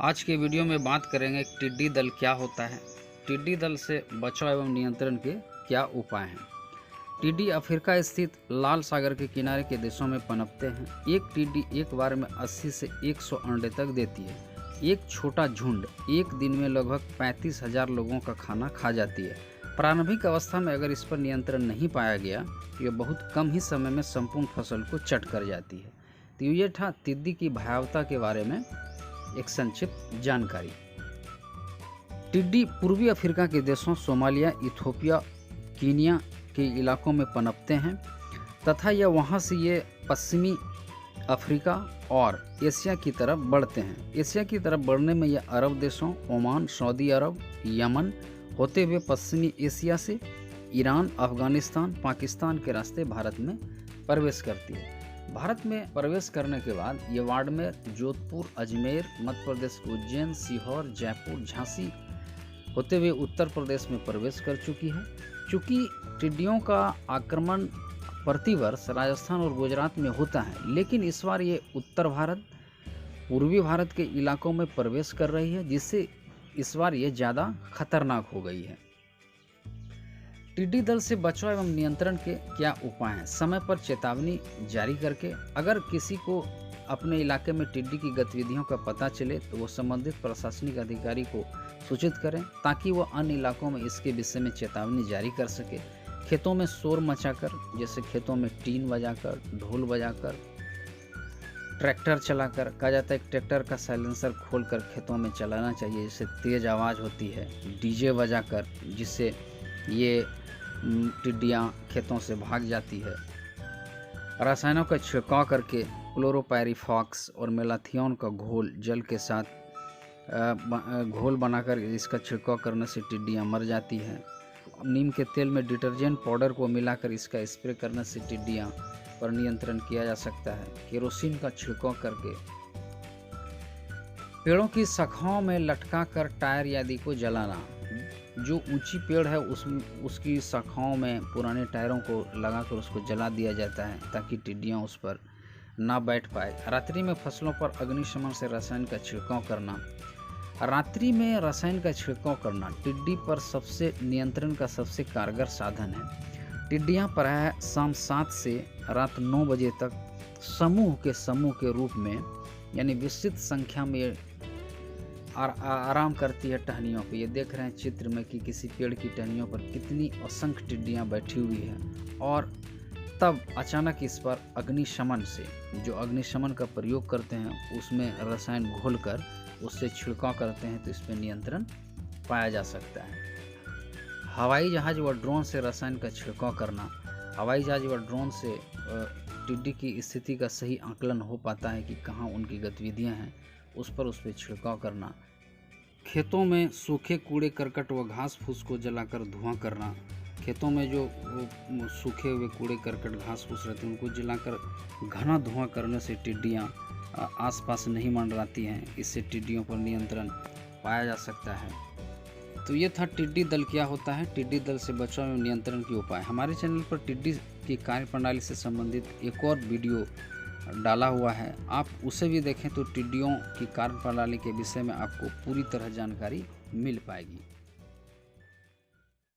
आज के वीडियो में बात करेंगे टिड्डी दल क्या होता है, टिड्डी दल से बचाव एवं नियंत्रण के क्या उपाय हैं। टिड्डी अफ्रीका स्थित लाल सागर के किनारे के देशों में पनपते हैं। एक टिड्डी एक बार में 80 से 100 अंडे तक देती है। एक छोटा झुंड एक दिन में लगभग 35,000 लोगों का खाना खा जाती है। प्रारंभिक अवस्था में अगर इस पर नियंत्रण नहीं पाया गया तो यह बहुत कम ही समय में संपूर्ण फसल को चट कर जाती है। तो ये था टिड्डी की भयावता के बारे में एक संक्षिप्त जानकारी। टिड्डी पूर्वी अफ्रीका के देशों सोमालिया, इथियोपिया, कीनिया के इलाकों में पनपते हैं तथा यह वहां से ये पश्चिमी अफ्रीका और एशिया की तरफ बढ़ते हैं। एशिया की तरफ बढ़ने में यह अरब देशों ओमान, सऊदी अरब, यमन होते हुए पश्चिमी एशिया से ईरान, अफगानिस्तान, पाकिस्तान के रास्ते भारत में प्रवेश करती है। भारत में प्रवेश करने के बाद ये बाड़मेर, जोधपुर, अजमेर, मध्य प्रदेश के उज्जैन, सीहोर, जयपुर, झांसी होते हुए उत्तर प्रदेश में प्रवेश कर चुकी है। चूँकि टिड्डियों का आक्रमण प्रतिवर्ष राजस्थान और गुजरात में होता है, लेकिन इस बार ये उत्तर भारत, पूर्वी भारत के इलाकों में प्रवेश कर रही है, जिससे इस बार ये ज़्यादा खतरनाक हो गई है। टिड्डी दल से बचाव एवं नियंत्रण के क्या उपाय हैं? समय पर चेतावनी जारी करके अगर किसी को अपने इलाके में टिड्डी की गतिविधियों का पता चले तो वो संबंधित प्रशासनिक अधिकारी को सूचित करें ताकि वो अन्य इलाकों में इसके विषय में चेतावनी जारी कर सके। खेतों में शोर मचाकर, जैसे खेतों में टीन बजाकर, ढोल बजाकर, ट्रैक्टर चलाकर, कहा जाता है कि ट्रैक्टर का साइलेंसर खोलकर खेतों में चलाना चाहिए, जिससे तेज़ आवाज़ होती है। डीजे बजाकर, जिससे ये टिड्डियाँ खेतों से भाग जाती है। रसायनों का छिड़काव करके क्लोरोपायरीफॉस और मेलाथियोन का घोल जल के साथ घोल बनाकर इसका छिड़काव करने से टिड्डियाँ मर जाती हैं। नीम के तेल में डिटर्जेंट पाउडर को मिलाकर इसका स्प्रे करने से टिड्डियाँ पर नियंत्रण किया जा सकता है। केरोसिन का छिड़काव करके पेड़ों की शाखाओं में लटका कर टायर आदि को जलाना। जो ऊंची पेड़ है उसकी शाखाओं में पुराने टायरों को लगाकर उसको जला दिया जाता है ताकि टिड्डियाँ उस पर ना बैठ पाए। रात्रि में फसलों पर अग्निशमन से रसायन का छिड़काव करना। रात्रि में रसायन का छिड़काव करना टिड्डी पर सबसे नियंत्रण का सबसे कारगर साधन है। टिड्डियाँ प्रायः शाम 7 से रात 9 बजे तक समूह के रूप में, यानी विस्तृत संख्या में आराम करती है टहनियों पर। ये देख रहे हैं चित्र में कि किसी पेड़ की टहनियों पर कितनी असंख्य टिड्डियाँ बैठी हुई हैं। और तब अचानक इस पर अग्निशमन से, जो अग्निशमन का प्रयोग करते हैं उसमें रसायन घोलकर उससे छिड़काव करते हैं, तो इस पर नियंत्रण पाया जा सकता है। हवाई जहाज व ड्रोन से रसायन का छिड़काव करना। हवाई जहाज व ड्रोन से टिड्डी की स्थिति का सही आकलन हो पाता है कि कहाँ उनकी गतिविधियाँ हैं, उस पर छिड़काव करना। खेतों में सूखे कूड़े करकट व घास फूस को जलाकर धुआं करना। खेतों में जो सूखे हुए कूड़े करकट घास फूस रहते हैं उनको जलाकर घना धुआं करने से टिड्डियाँ आसपास नहीं मंडराती हैं। इससे टिड्डियों पर नियंत्रण पाया जा सकता है। तो ये था टिड्डी दल क्या होता है, टिड्डी दल से बचाव एवं नियंत्रण के उपाय। हमारे चैनल पर टिड्डी की कार्यप्रणाली से संबंधित एक और वीडियो डाला हुआ है, आप उसे भी देखें तो टिड्डियों की कार्यप्रणाली के विषय में आपको पूरी तरह जानकारी मिल पाएगी।